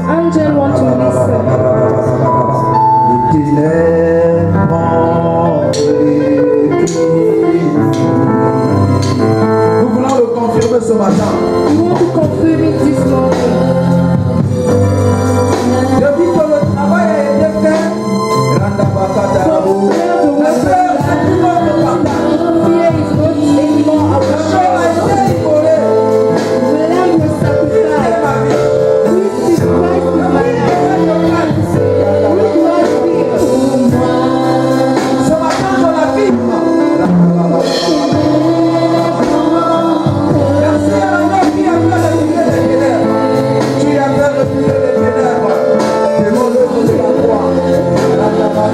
angel want to listen. Nous voulons le confirmer ce matin. We want to confirm it this morning. Depuis que le travail a été fait, Fear is not anymore our share. The lamb was sacrificed. Which is Christ in my life. Which was fear. Ce matin, je la vive. Merci à la mort qui a fait reculer les ténèbres. Tu as fait reculer les ténèbres. Demande-le de la croix. Tu as fait reculer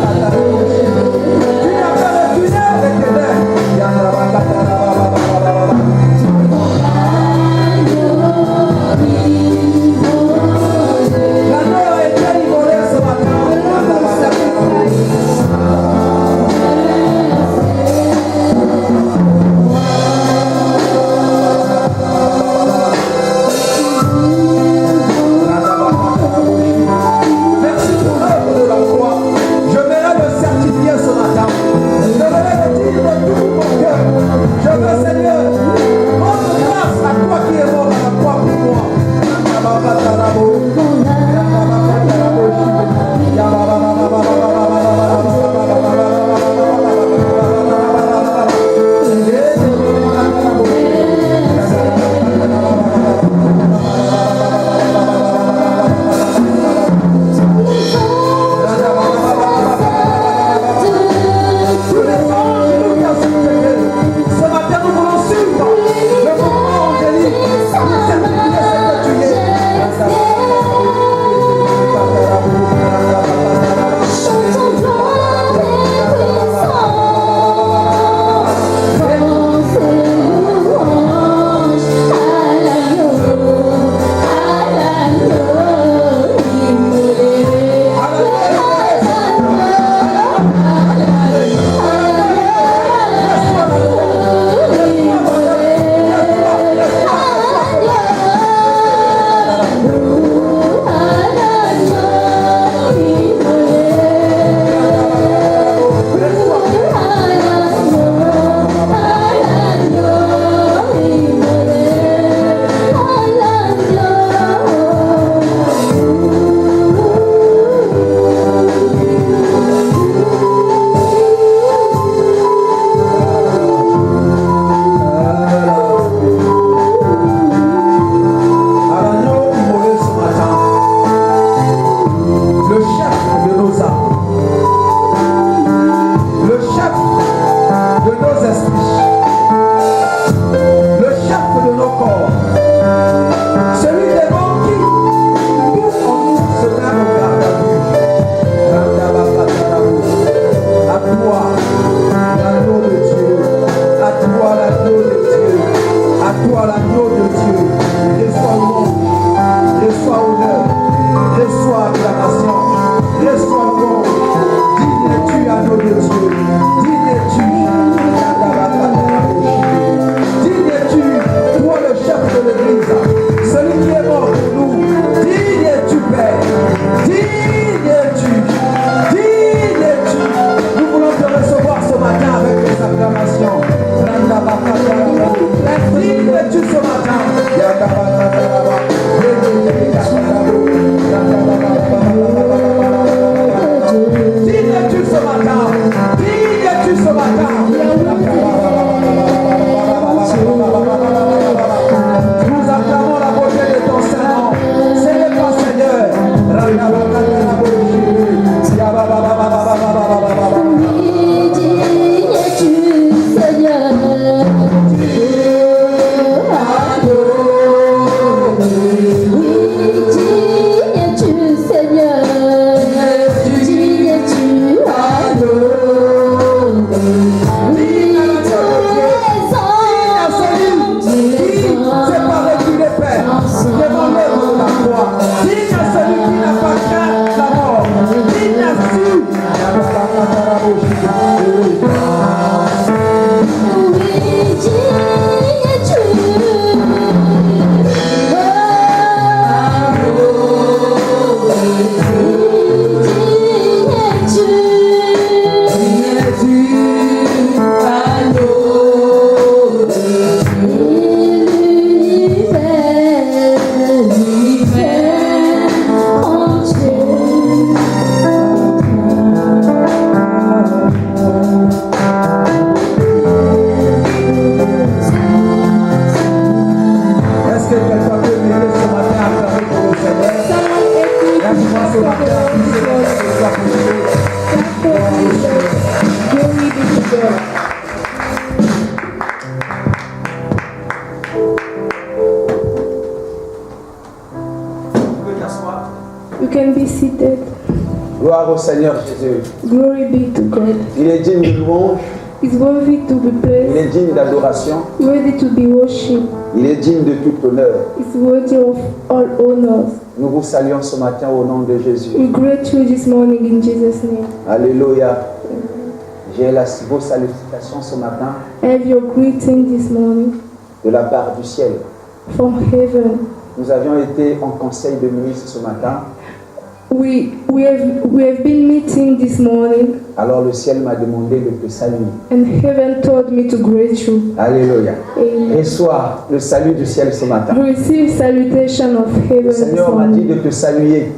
les ténèbres. L'agneau a été immolé ce matin. Merci pour l'œuvre de la croix. Je verrai le certifier ce matin. Je verrai le dire de tout mon cœur. Je veux, Seigneur, rendre grâce à toi qui es mort à la croix pour moi. Tous les anges nous viennent succéder. Ce matin, nous voulons suivre le mouvement angélique pour certifier ce que tu es. Glory be to God. You can be seated. Gloire au Seigneur Jésus. Glory be to God. Il est digne de louange, He's worthy to be il praised, est digne d'adoration, worthy to be worshipped. il est digne de tout honneur. He's worthy of all honors. Nous vous saluons ce matin au nom de Jésus. We greet you this morning in Jesus' name. Alléluia. J'ai vos salutations ce matin I have your greeting this morning de la part du ciel. from heaven. Nous avions été en conseil de ministre ce matin. We have been meeting this morning, Alors le ciel m'a demandé de te saluer. and heaven told me to greet you. Alléluia. Amen. Reçois le salut du ciel ce matin. You receive salutation of heaven Le this Seigneur m'a dit morning. de te saluer.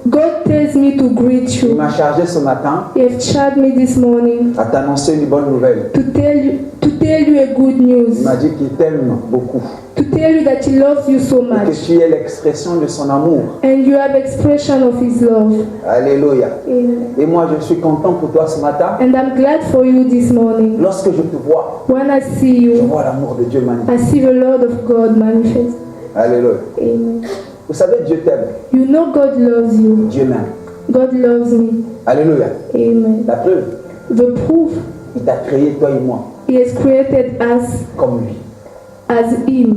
God tells me to greet Il you. m'a chargé ce matin He has charged me this morning à t'annoncer une bonne nouvelle. to tell you a good Il news. m'a dit qu'il t'aime beaucoup To tell you that He loves you so et que much, tu es l'expression de son amour. and you have expression of His love. Alléluia. Amen. Et moi, je suis content pour toi ce matin. And I'm glad for you this morning. Lorsque je te vois, When I see je you, vois l'amour de Dieu I manifeste. see the Lord of God manifest. Alléluia. Amen. Vous savez, Dieu t'aime. You know God loves you. Dieu m'aime. God loves me. Alléluia. Amen. La preuve, The proof, il t'a créé, toi et moi, He has created us comme lui. as Him.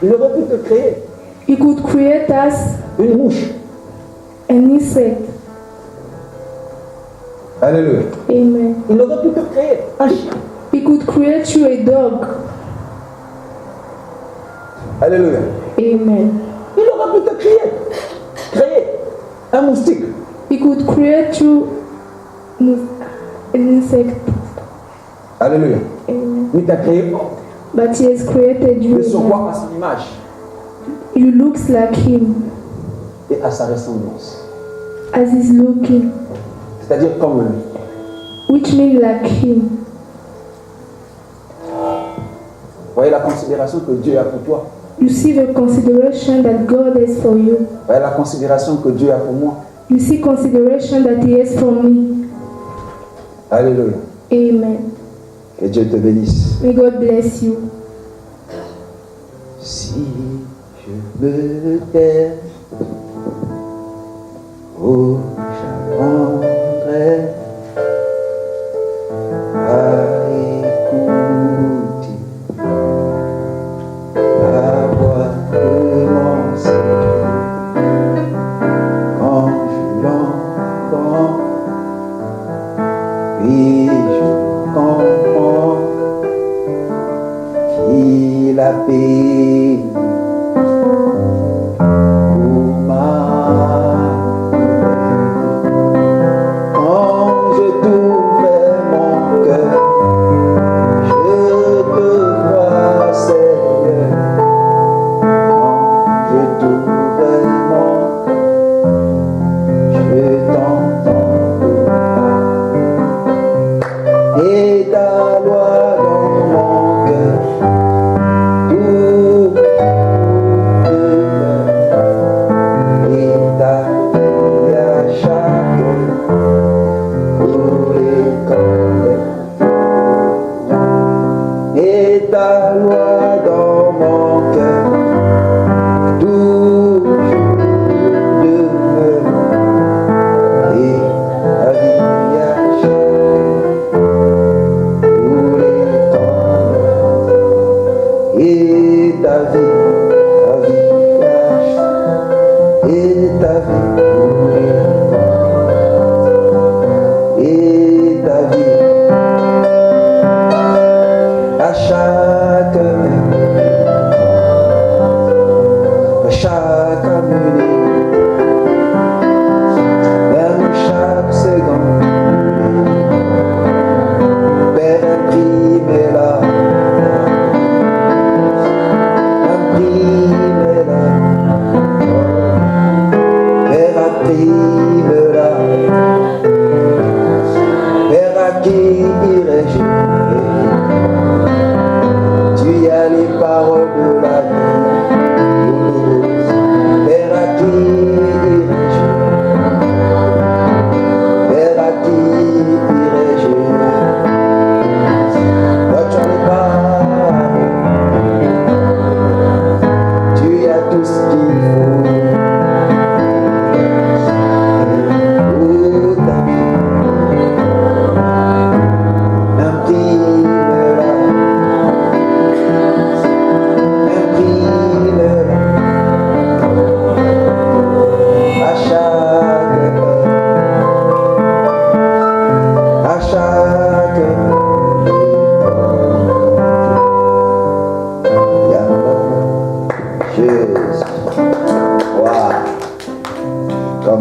Il aurait pu te créer He could create us une mouche. an insect. Alléluia. Amen. Il aurait pu te créer un chien. He could create you a dog. Alléluia. Amen. Il aurait pu te créer un moustique. He could create you an insect. Alléluia. Amen. Il t'a créé But He has created you. de son roi à son image You looks like Him et à sa ressemblance. as He's looking, C'est-à-dire comme lui. which means like Him. Voyez la considération que Dieu a pour toi. You see the consideration that God has for you. Voyez la considération que Dieu a pour moi. You see consideration that He has for me. Alléluia. Amen. Que Dieu te bénisse. May God bless you. Si je me tais, oh, j'apprendrai à écouter la voix de mon Seigneur quand je l'entends et je comprends qu'il a payé pour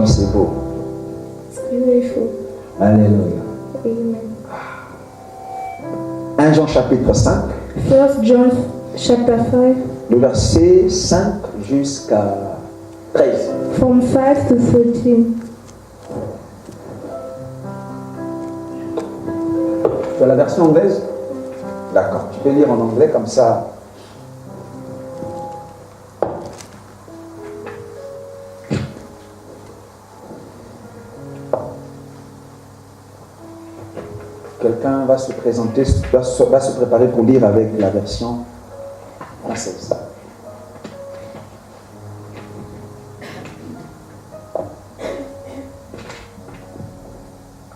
c'est beau. It's beautiful. Alléluia. Amen. 1 Jean chapitre 5, 1 John chapter 5, le verset 5 jusqu'à 13. from 5 to 13. Tu as la version anglaise? D'accord. Tu peux lire en anglais comme ça. Quelqu'un va se présenter, va se préparer pour lire avec la version française.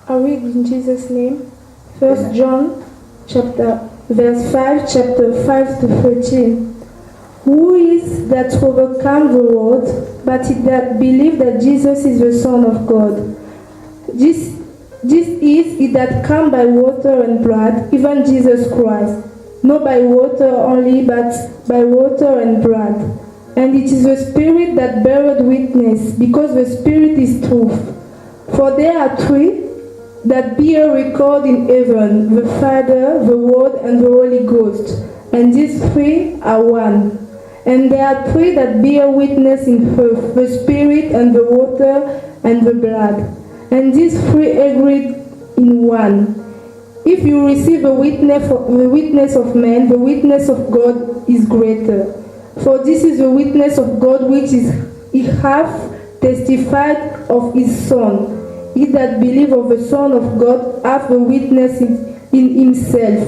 I read in Jesus' name. 1 John chapter 5 to 13. Who is that overcome the world, but he that believe that Jesus is the Son of God? This is he that come by water and blood, even Jesus Christ. Not by water only, but by water and blood. And it is the Spirit that beareth witness, because the Spirit is truth. For there are three that bear record in heaven, the Father, the Word, and the Holy Ghost. And these three are one. And there are three that bear witness in earth, the Spirit, and the water, and the blood. And these three agreed in one. If you receive the witness of man, the witness of God is greater. For this is the witness of God which is he hath testified of his Son. He that believe of the Son of God hath the witness in himself.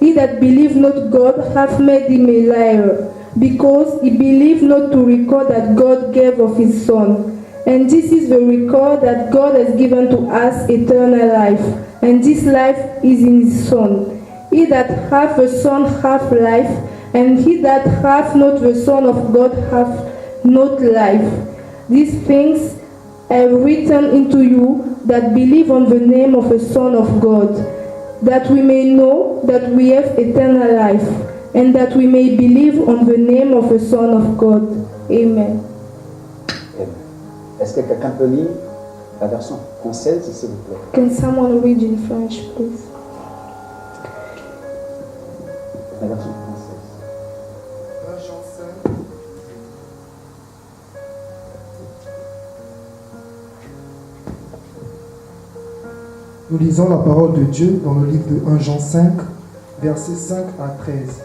He that believe not God hath made him a liar, because he believed not to record that God gave of his Son. And this is the record that God has given to us, eternal life, and this life is in his Son. He that hath the Son hath life, and he that hath not the Son of God hath not life. These things I have written into you that believe on the name of the Son of God, that we may know that we have eternal life, and that we may believe on the name of the Son of God. Amen. Est-ce que quelqu'un peut lire la version française, s'il vous plaît? Can someone read in French, please? La version française. 1 Jean 5. Nous lisons la parole de Dieu dans le livre de 1 Jean 5, versets 5 à 13.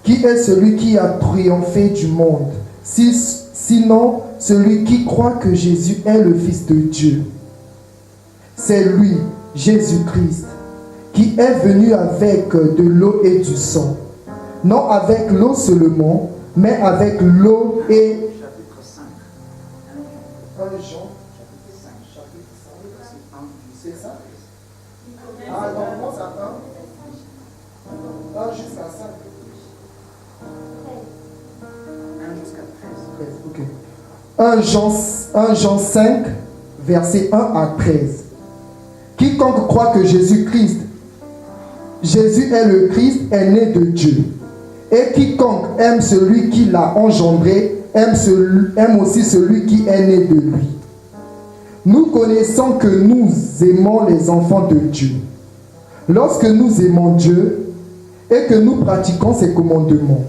Qui est celui qui a triomphé du monde, sinon celui qui croit que Jésus est le Fils de Dieu? C'est lui, Jésus-Christ, qui est venu avec de l'eau et du sang. Non avec l'eau seulement, mais avec l'eau et... Chapitre 5. 1 Jean, chapitre 5, verset 1, c'est ça? Ah non, comment ça va? 1 jusqu'à 5. 1 jusqu'à 13. Ok. 1 Jean 5, verset 1 à 13. Quiconque croit que Jésus est le Christ, est né de Dieu. Et quiconque aime celui qui l'a engendré, aime aussi celui qui est né de lui. Nous connaissons que nous aimons les enfants de Dieu, lorsque nous aimons Dieu et que nous pratiquons ses commandements.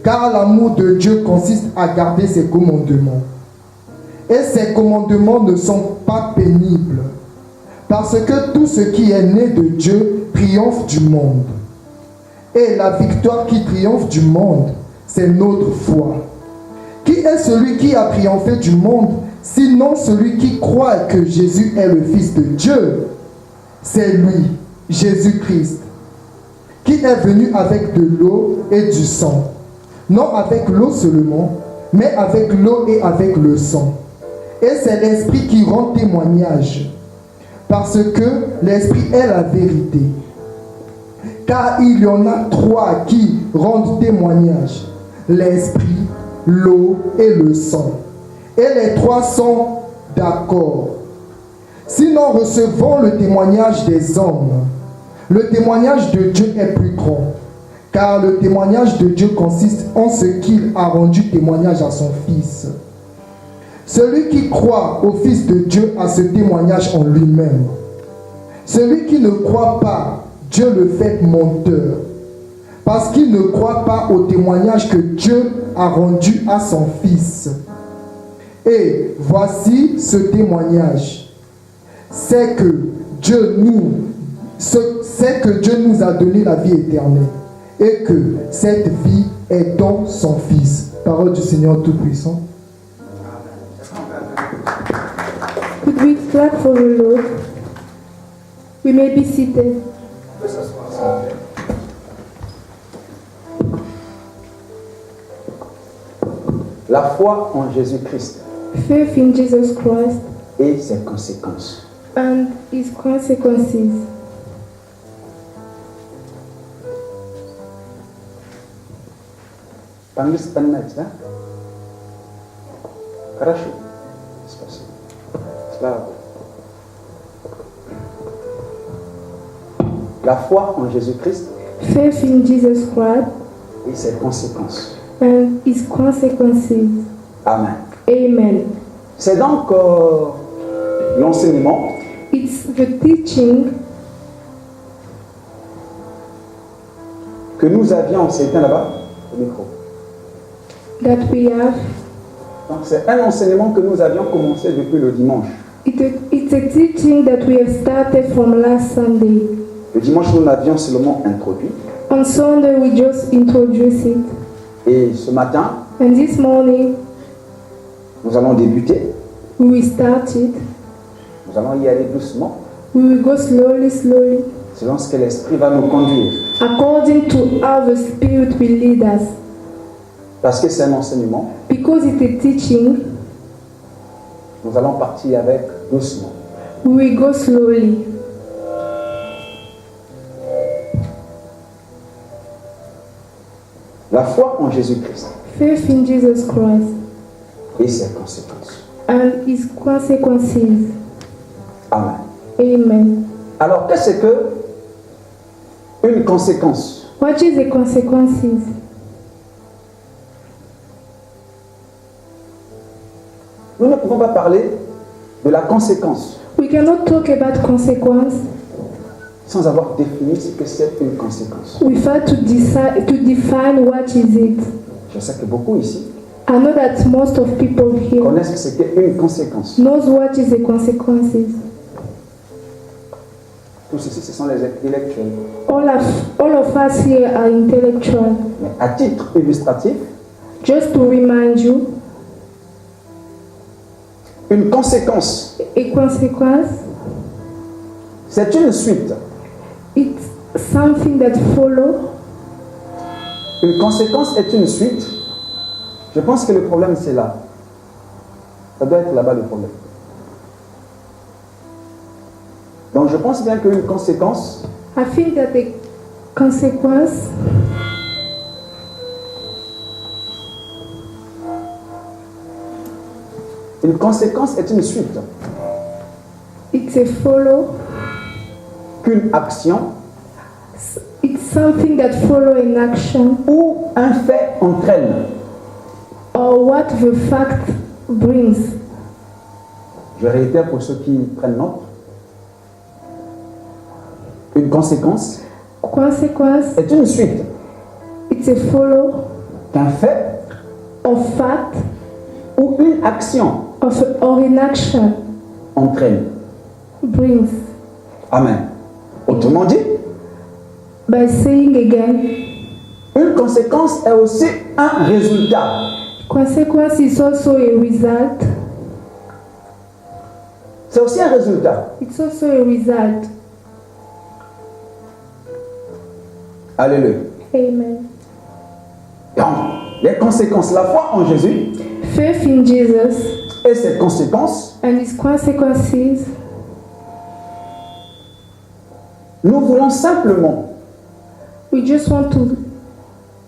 Car l'amour de Dieu consiste à garder ses commandements. Et ses commandements ne sont pas pénibles, parce que tout ce qui est né de Dieu triomphe du monde. Et la victoire qui triomphe du monde, c'est notre foi. Qui est celui qui a triomphé du monde, sinon celui qui croit que Jésus est le Fils de Dieu? C'est lui, Jésus-Christ, qui est venu avec de l'eau et du sang. Non avec l'eau seulement, mais avec l'eau et avec le sang. Et c'est l'Esprit qui rend témoignage, parce que l'Esprit est la vérité. Car il y en a trois qui rendent témoignage: l'Esprit, l'eau et le sang. Et les trois sont d'accord. Sinon, recevons le témoignage des hommes. Le témoignage de Dieu est plus grand, Car le témoignage de Dieu consiste en ce qu'il a rendu témoignage à son Fils. Celui qui croit au Fils de Dieu a ce témoignage en lui-même. Celui qui ne croit pas, Dieu le fait menteur, parce qu'il ne croit pas au témoignage que Dieu a rendu à son Fils. Et voici ce témoignage, c'est que Dieu nous a donné la vie éternelle et que cette vie est dans son Fils. Parole du Seigneur Tout-Puissant. Could we clap for the Lord? We may be seated. La foi en Jésus-Christ Faith in Jesus Christ et ses conséquences. and its consequences. По-английски, да? Хорошо. Спасибо. Слава Богу. La foi en Jésus-Christ Faith in Jesus Christ et ses conséquences. and its consequences. Amen. Amen. C'est donc l'enseignement It's the teaching que nous avions, c'est éteint là-bas, au micro. that we have. Donc c'est un enseignement que nous avions commencé depuis le dimanche. It's a teaching that we have started from last Sunday. Le dimanche, nous l'avions seulement introduit. On Sunday, we just introduced it. Et ce matin, And this morning, nous allons débuter. we will start it. Nous allons y aller doucement, We will go slowly, slowly, selon ce que l'Esprit va nous conduire. according to how the Spirit will lead us. Parce que c'est un enseignement, Because it's a teaching, nous allons partir avec doucement. we will go slowly. La foi en Jésus-Christ Faith in Jesus Christ et ses conséquences. and its consequences. Amen. Amen. Alors, qu'est-ce que une conséquence? What is the consequences? Nous ne pouvons pas parler de la conséquence We cannot talk about consequence sans avoir défini ce que c'est une conséquence. without to define what is it. Je sais que beaucoup ici I know that most of people here connaissent ce qu'est une conséquence. knows what is the consequences. Tous ici, ce sont les intellectuels. All of us here are intellectual. Mais à titre illustratif, Just to remind you, une conséquence, a consequence, c'est une suite. it's something that follows. Une conséquence est une suite. Je pense que le problème, c'est là. Ça doit être là-bas le problème. Donc, je pense bien qu'une conséquence, I think that the consequence une conséquence est une suite. it's a follow. Qu'une action It's something that follow an action ou un fait entraîne. or what the fact brings. Je réitère pour ceux qui prennent note. Une conséquence Consequence, est une suite it's a follow qu'un fait or fact ou une action or an action entraîne. brings. Amen. Autrement dit, By saying again, une conséquence est aussi un résultat. consequence is also a result. C'est aussi un résultat. It's also a result. Alléluia. Amen. Donc, les conséquences, la foi en Jésus Faith in Jesus et ses conséquences, and its consequences. nous voulons simplement We just want to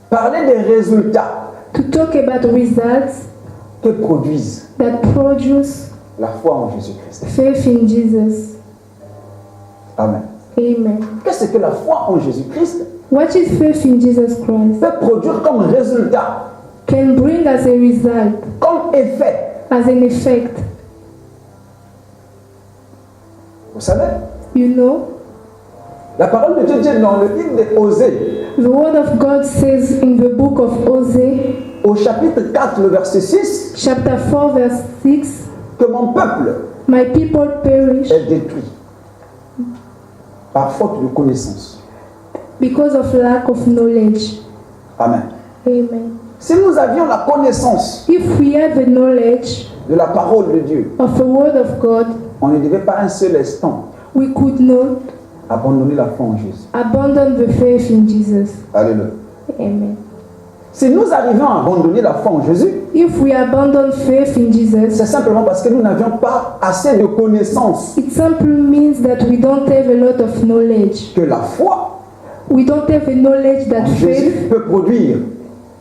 parler des résultats talk about results que produisent that produce la foi en Jésus-Christ. faith in Jesus. Amen. Amen. Qu'est-ce que la foi en Jésus-Christ What is faith in Jesus Christ? peut produire comme résultat, Can bring as a result, comme effet. as an effect. Vous savez, You know, la parole de Dieu dit dans le livre de Osée, the word of God says in the book of Hosea, au chapitre 4, le verset 6, chapter 4, verse 6, que mon peuple my people perish est détruit par faute de connaissance. because of lack of knowledge. Amen. Amen. Si nous avions la connaissance If we have the knowledge de la parole de Dieu, of the word of God, on ne devait pas un seul instant we could not abandonner la foi en Jésus. abandon the faith in Jesus. Alléluia. Amen. Si nous arrivions à abandonner la foi en Jésus, If we abandon faith in Jesus, c'est simplement parce que nous n'avions pas assez de connaissances it simply means that we don't have a lot of knowledge. que la foi We don't have the knowledge that en Jésus faith peut produire.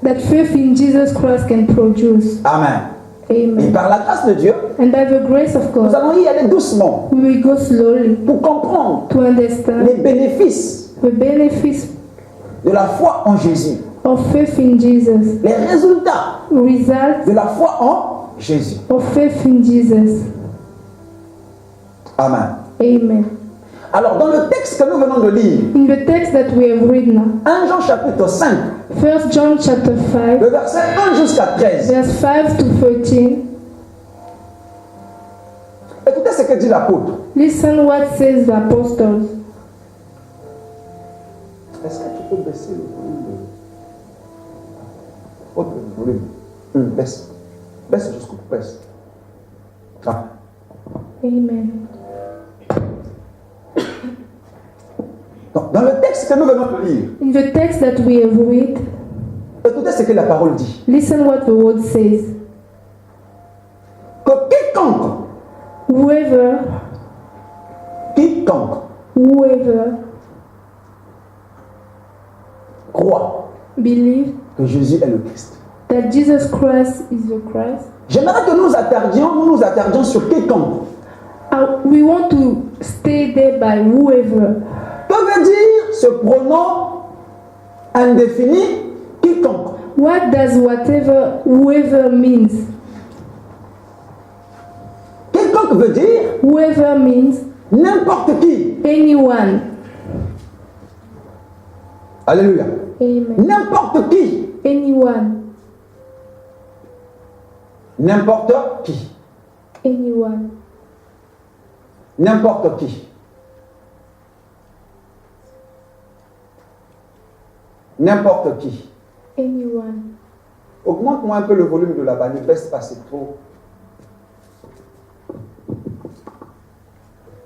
in Jesus Christ can produce. Amen. Et Amen. par la grâce de Dieu, And by the grace of nous God, allons y aller doucement we will go slowly pour comprendre to understand les bénéfices the benefits de la foi en Jésus, of faith in Jesus, les résultats results de la foi en Jésus. of faith in Jesus. Amen. Amen. Alors, dans le texte que nous venons de lire, In the text that we have read now, 1 Jean chapitre 5, 1 John chapter 5, le verset 1 jusqu'à 13, verse 5 to 13, écoutez ce que dit l'apôtre. listen what says the apostles. Est-ce que tu peux baisser le volume de... Baisse. Baisse jusqu'au baisse. Ah. Amen. Donc, dans le texte que nous venons de lire, In the text that we have read, écoutez ce que la parole dit. listen what the word says. Que quiconque, Whoever croit believe que Jésus est le Christ. that Jesus Christ is the Christ, J'aimerais que nous nous attardions sur quiconque. we want to stay there by whoever. Que veut dire ce pronom indéfini quiconque? What does whoever means? Quiconque veut dire Whoever means n'importe qui. anyone. Alléluia. Amen. N'importe qui. Anyone. N'importe qui. Anyone. N'importe qui. N'importe qui. Anyone. Augmente-moi un peu le volume de là-bas, ne baisse pas, c'est trop.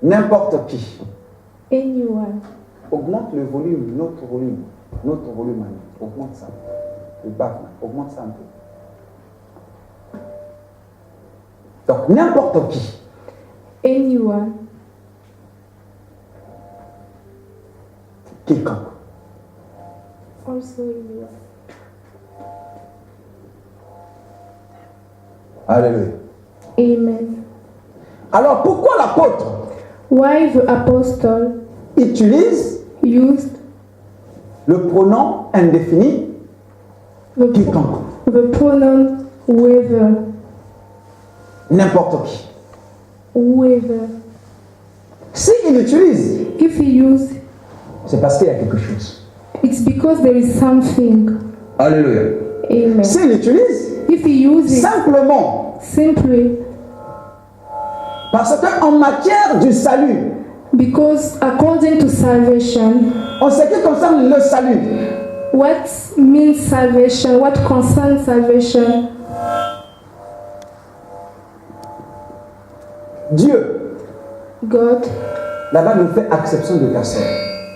N'importe qui. Anyone. Augmente le volume, notre volume, Annie. Augmente ça. Le bas, augmente ça un peu. Donc, n'importe qui. Anyone. Quiconque. Also anyone. Alléluia. Amen. Alors, pourquoi l'apôtre Why the apostle utilise used le pronom indéfini quiconque? the pronoun whoever? N'importe qui. Whoever. S'il utilise, If he used, c'est parce qu'il y a quelque chose. it's because there is something. Alléluia. Amen. S'il utilise, If he uses simplement simply parce qu'en matière du salut, because according to salvation, en ce qui concerne le salut, what means salvation, what concerns salvation, Dieu, God là-bas, ne fait exception de personne.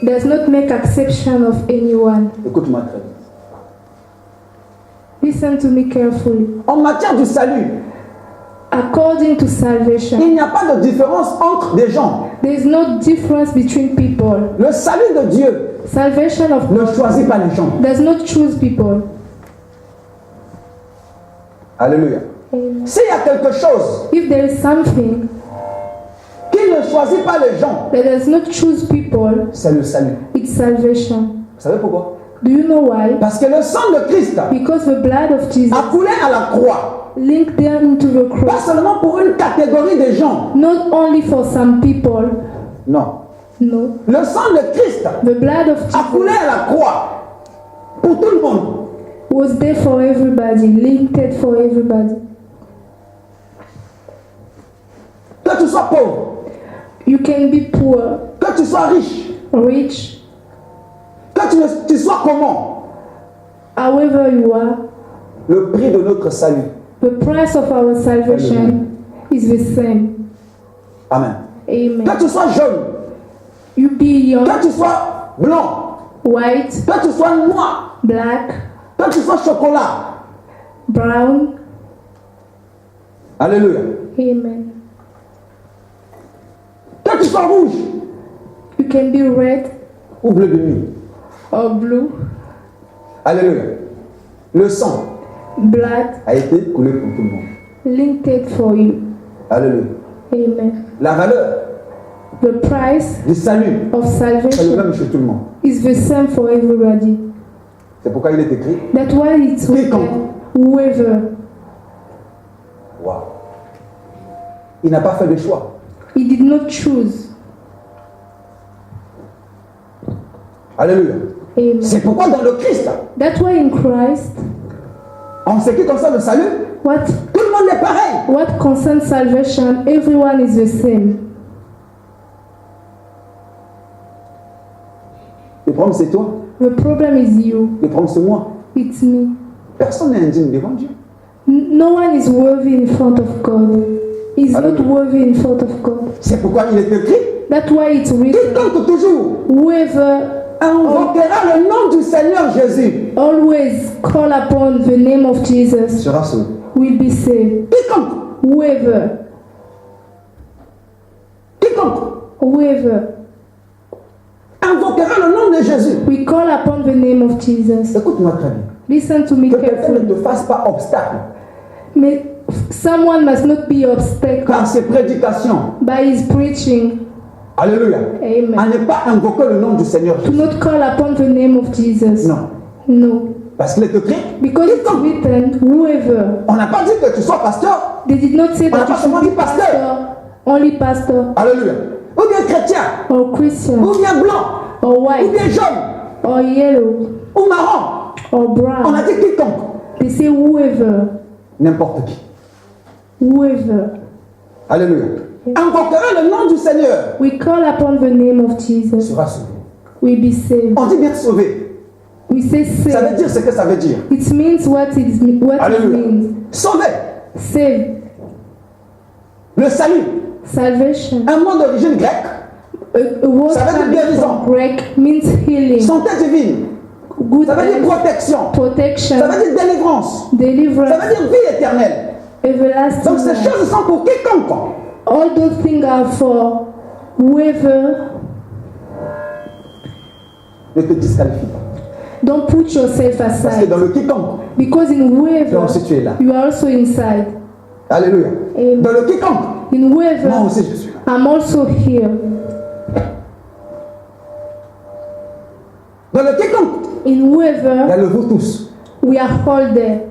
does not make exception of anyone. Écoute-moi très bien. Listen to me carefully. En matière du salut, According to salvation, il n'y a pas de différence entre des gens. there is no difference between people. Le salut de Dieu Salvation of ne God choisit pas les gens. does not choose people. Alléluia. Amen. S'il y a quelque chose If there is something qui ne choisit pas les gens, that does not choose people, c'est le salut. it's salvation. savez pourquoi? Do you know why? Parce que le sang de Christ Because the blood of Jesus a coulé à la croix. linked them to the Pas cross. seulement pour une catégorie de gens. Not only for some people. Non. No. Le sang de Christ The blood of a coulé Jesus à la croix pour tout le monde. was there for everybody, linked for everybody. Que tu sois pauvre, You can be poor, que tu sois riche, rich, que tu sois comment. however you are. Le prix de notre salut. The price of our salvation is the same. Amen. Amen. Que tu sois jeune, You be young, que tu sois blanc, white, que tu sois noir, black, que tu sois chocolat. brown. Alléluia. Amen. Que tu sois rouge You can be red ou bleu de nuit. or blue, Alléluia. Le sang blood a été coulé pour tout le monde. linked for you. Alléluia. Amen. La valeur The price du salut, of c'est le salvation même chez tout le monde. is the same for everybody. C'est pourquoi il est écrit. That's why it's written, whoever. Waouh. Il n'a pas fait de choix. He did not choose. Alléluia. Amen. C'est pourquoi dans le Christ, That's why in Christ, en ce qui concerne le salut, what tout le monde est pareil. what concerns salvation, everyone is the same. Le problème c'est toi. The problem is you. Le problème c'est moi. It's me. Personne n'est indigne devant Dieu. No one is worthy in front of God. He's not Hallelujah. worthy in front of God. C'est pourquoi il est écrit. That's why it's written, Quiconque toujours whoever invoquera le nom du Seigneur Jésus always call upon the name of Jesus sera sauvé. will be saved. Quiconque, Whoever invoquera le nom de Jésus. we call upon the name of Jesus. Écoute-moi très bien. Listen to me Que quelqu'un ne carefully. te fasse pas obstacle Someone must not be obstacle par ses prédications. by his preaching. Alléluia. Amen. À ne pas invoquer le nom du Seigneur To Jésus. not call upon the name of Jesus. Non. No. Parce qu'il est écrit. Because it's written, whoever. On n'a pas dit que tu sois pasteur. They did not say On n'a that you pas seulement should dit be pasteur. pastor, only pastor, Alléluia. Ou bien chrétien. or Christian, Ou bien blanc. or Ou white, bien jaune. or yellow, Ou marron. or On brown. a dit quiconque. They say whoever, N'importe qui. whoever. Alléluia. Invoquera le nom du Seigneur. We call upon the name of Jesus, Sera sauvé. we be saved. On dit bien sauvé. We say Ça veut saved. dire ce que ça veut dire. It means what it Alléluia. means. Sauvé. Saved. Le salut. Salvation. Un mot d'origine grecque. A word Ça veut dire coming guérison. from Greek means healing, Santé divine. good Ça veut dire health, protection. protection, Ça veut dire délivrance. Ça deliverance, veut dire vie éternelle. everlasting Donc ces life. choses sont pour quiconque. All those things are for whoever. Ne te disqualifie pas. Don't put yourself Parce que aside. dans le quiconque, Because in whoever, toi aussi tu es là. you are also inside. Alléluia. Amen. Dans le quiconque, In moi whoever, aussi je suis là. I'm also here. Dans le quiconque, In il y a whoever, le vous tous. we are all there.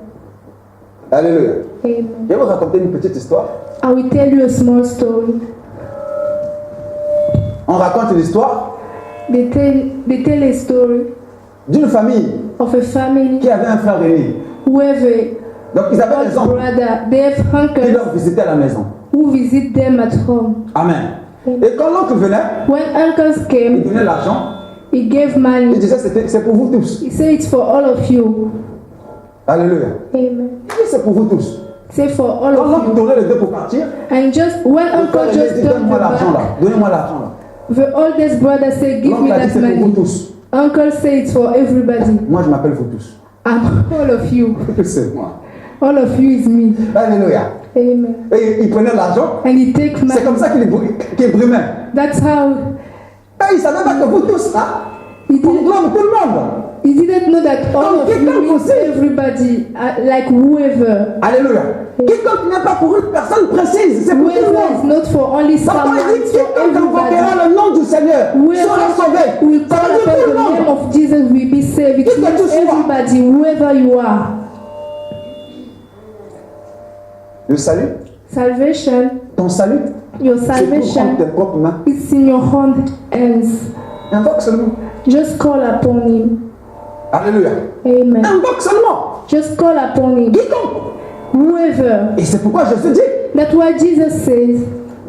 Alléluia. Amen. Je vais vous raconter une petite histoire. I will tell you a small story. On raconte l'histoire They tell a story d'une famille of a family qui avait un frère aîné. who have a Donc ils avaient des old oncles brother. They have qui uncles leur visitaient à la maison. who visit them at home. Amen. Et quand l'oncle venait, When uncles il came, donnait l'argent. he gave Il money. disait c'est pour vous tous. He said it's for all of you. Alléluia. Amen. Il dit c'est pour vous tous. Say for all Quand of l'oncle you. tournait les deux pour partir, And just when le frère uncle aîné just dit turned donne-moi the l'argent là. back, Donnez-moi l'argent là. the oldest brother said, "Give me L'oncle a dit that c'est pour vous money." tous. Uncle said it's for everybody. Moi je m'appelle vous tous. I'm all of you. C'est moi. All of you is me. Alléluia. Amen. Et il prenait l'argent. And he take C'est money. comme ça qu'il brimait. That's how Et il ne savait pas que vous tous là, he on did. globe tout le monde. You didn't know that all Donc, of you quiconque means aussi. everybody, like whoever. Alléluia. Quiconque n'est pas pour une personne précise, c'est pour tout le Whoever is monde. not for only Donc someone, on dit it's for quiconque everybody. invoquera le nom du Seigneur sera sauvé. Whoever will Ça call veut dire upon tout the le name monde. of Jesus will be saved. It Qui que means tu sois. everybody, whoever you are. Le salut, Salvation, ton salut, your c'est pour prendre tes salvation, propres mains. it's in your own hands. Invoque seulement. Just call upon him. Alléluia. Amen. Invoque seulement. Just call upon him. Quiconque. Whoever. Et c'est pourquoi Jésus dit, That's what Jesus says.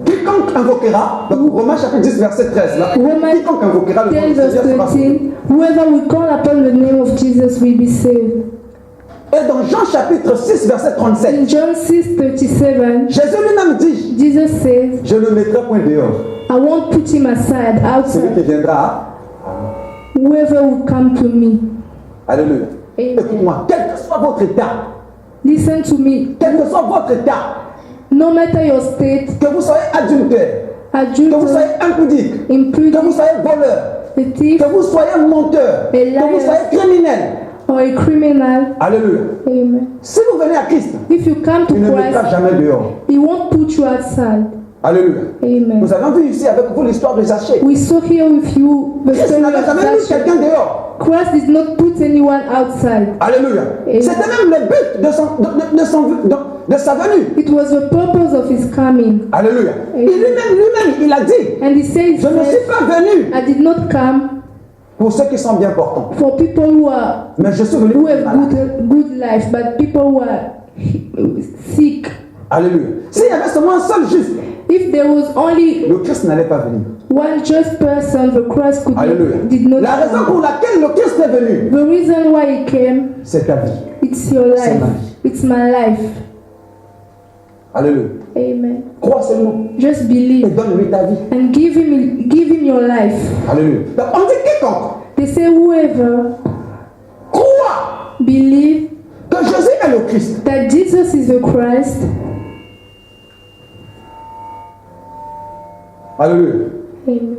quiconque invoquera, donc Romains chapitre 10 verset 13, là, Romains quiconque invoquera le nom 10 du verse Seigneur sera sauvé. 13. Whoever will call upon the name of Jesus will be saved. Et dans Jean chapitre 6 verset 37, In John 6:37, Jésus lui-même dit, Jesus says, je ne mettrai point dehors I won't put him aside, celui qui outside. viendra. Whoever will come to me. Alléluia. Amen. Écoute-moi, quel que soit votre état, Listen to me. quel que soit votre état, No matter your state, que vous soyez adultère, que vous adultery, soyez impudique, que impudent, vous soyez voleur, a thief, que vous soyez menteur, A liar. que vous soyez criminel. or a criminal, Alléluia. amen. Si vous venez à Christ, If you come to il ne mettra Christ, jamais dehors. he won't put you outside. Alléluia. Amen. Nous avons vu ici avec vous l'histoire de Zachée. We saw here with you the Christ story n'avait of jamais mis Zachary. quelqu'un dehors. Christ did not put anyone outside. Alléluia. Amen. C'était même le but de sa venue. It was the purpose of his coming. Alléluia. Et Amen. lui-même, il a dit, And he says, je ne suis pas venu I did not come pour ceux qui sont bien portants, for people who are mais je suis venu who pour les have malades. good life, but people who are sick. Alléluia. S'il y avait seulement un seul juste, If there was only le Christ n'allait pas venir. one just person, the Christ Alléluia. did not La raison come. pour laquelle le Christ est venu, The reason why he came, c'est ta vie. it's your C'est life. ma vie. It's my life. Alléluia. Amen. Crois seulement Just et believe donne-lui ta vie. and give him your life. Alléluia. Donc on dit quiconque They say whoever croit believe que Jésus est le Christ, that Jesus is the Christ. alléluia. Amen.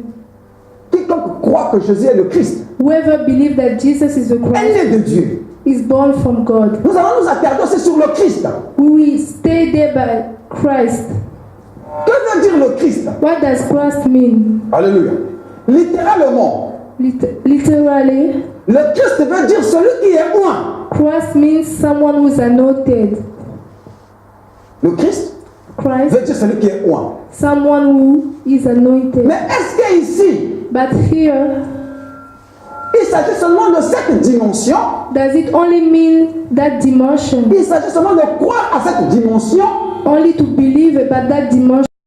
Quiconque croit que Jésus est le Christ, Whoever believes that Jesus is the est Christ né de Dieu. is born from God. Nous allons nous attarder aussi sur le Christ. We will stay there by Christ. Que veut dire le Christ? What does Christ mean? Alléluia. Littéralement, Literally, le Christ veut dire celui qui est oint. Christ means someone who is anointed. Le Christ Christ, veut dire celui qui est oint. someone who is anointed. Mais est-ce qu'ici, But here, il s'agit seulement de cette dimension? does it only mean that dimension? Il s'agit seulement de croire à cette dimension? Only to believe about that dimension?